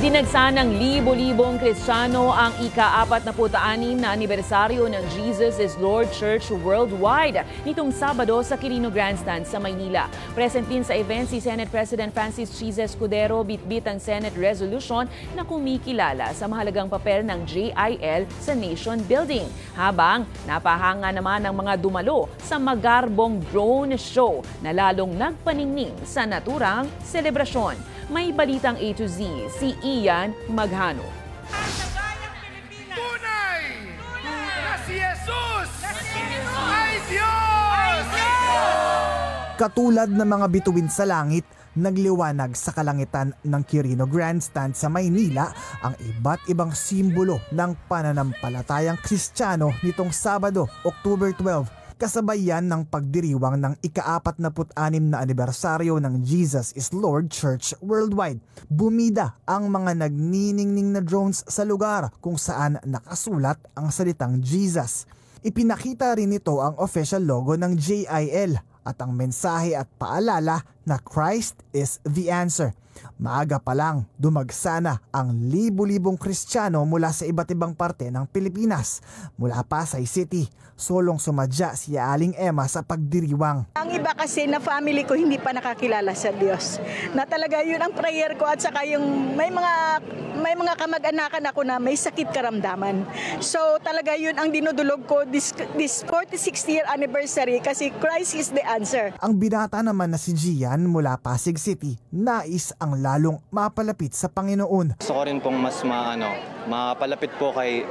Dinagsa ng libo-libong Kristiyano ang ika-46 na anibersaryo ng Jesus is Lord Church Worldwide nitong Sabado sa Quirino Grandstand sa Maynila. Present din sa event si Senate President Francis Chiz Escudero, bitbit ang Senate resolution na kumikilala sa mahalagang papel ng JIL sa nation building. Habang napahanga naman ang mga dumalo sa magarbong drone show na lalong nagpaningning sa naturang selebrasyon. May balitang A to Z, si Ian Maghano. Tunay na si Jesus ay Diyos! Katulad ng mga bituin sa langit, nagliwanag sa kalangitan ng Quirino Grandstand sa Maynila ang iba't ibang simbolo ng pananampalatayang Kristiyano nitong Sabado, October 12. Kasabay yan ng pagdiriwang ng ika-46 na anibersaryo ng Jesus is Lord Church Worldwide. Bumida ang mga nagniningning na drones sa lugar kung saan nakasulat ang salitang Jesus. Ipinakita rin ito ang official logo ng JIL at ang mensahe at paalala na Christ is the answer. Maaga pa lang, dumagsana ang libu-libong Kristiyano mula sa iba't ibang parte ng Pilipinas. Mula Pasay City, solong sumadya si Aling Emma sa pagdiriwang. Ang iba kasi na family ko hindi pa nakakilala sa Diyos. Na talaga yun ang prayer ko at saka yung may mga kamag-anakan ako na may sakit karamdaman. So talaga yun ang dinudulog ko this 46th year anniversary kasi Christ is the answer. Ang binata naman na si Gian mula Pasig City, nais ang lalong mapalapit sa Panginoon. Gusto ko rin pong mas mapalapit po kay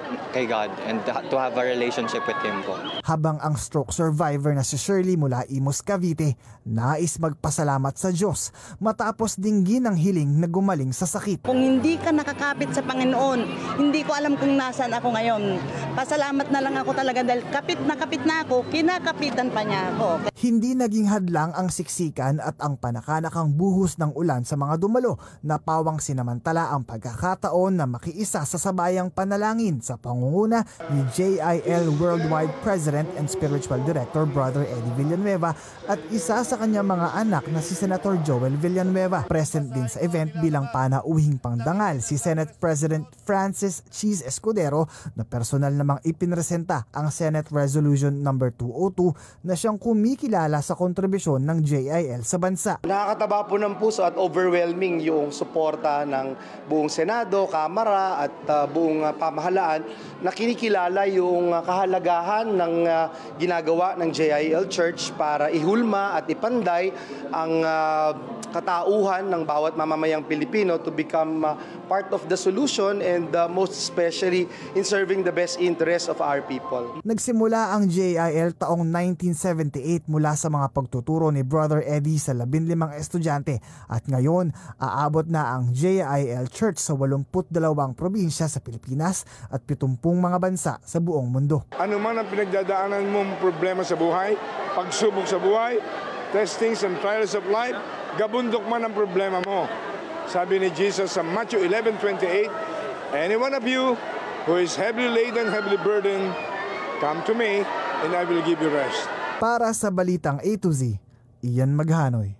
God and to have a relationship with Him po. Habang ang stroke survivor na si Shirley mula Imus, Cavite, nais magpasalamat sa Diyos matapos dinggin ang hiling na gumaling sa sakit. Kung hindi ka nakakapit sa Panginoon, hindi ko alam kung nasaan ako ngayon. Pasalamat na lang ako talaga dahil kapit na ako, kinakapitan pa niya ako. Hindi naging hadlang ang siksikan at ang panakanakang buhos ng ulan sa mga dumalo na pawang sinamantala ang pagkakataon na makiisa sa sabayang panalangin sa pangunguna ni JIL Worldwide President and Spiritual Director Brother Eddie Villanueva at isa sa kanyang mga anak na si Senator Joel Villanueva. Present din sa event bilang panauhing pangdangal si Senate President Francis Chiz Escudero na personal namang ipinresenta ang Senate Resolution No. 202 na siyang kumikilala sa kontribusyon ng JIL sa bansa. Nakakataba po ng puso at overwhelming yung suporta ng buong Senado, Kamara at buong pamahalaan na kinikilala yung kahalagahan ng ginagawa ng JIL Church para ihulma at ipanday ang katauhan ng bawat mamamayang Pilipino to become part of the solution and most especially in serving the best interests of our people. Nagsimula ang JIL taong 1978 mula sa mga pagtuturo ni Brother Eddie sa 15 estudyante at ngayon aabot na ang JIL Church sa 82 probinsya sa Pilipinas at 70 mga bansa sa buong mundo. Ano man ang pinagdadaanan mong problema sa buhay, pagsubok sa buhay, testings and trials of life, gabundok man ang problema mo. Sabi ni Jesus sa Matthew 11:28, any one of you who is heavily laden, heavily burdened, come to me and I will give you rest. Para sa Balitang A to Z, Ian Maghanoy.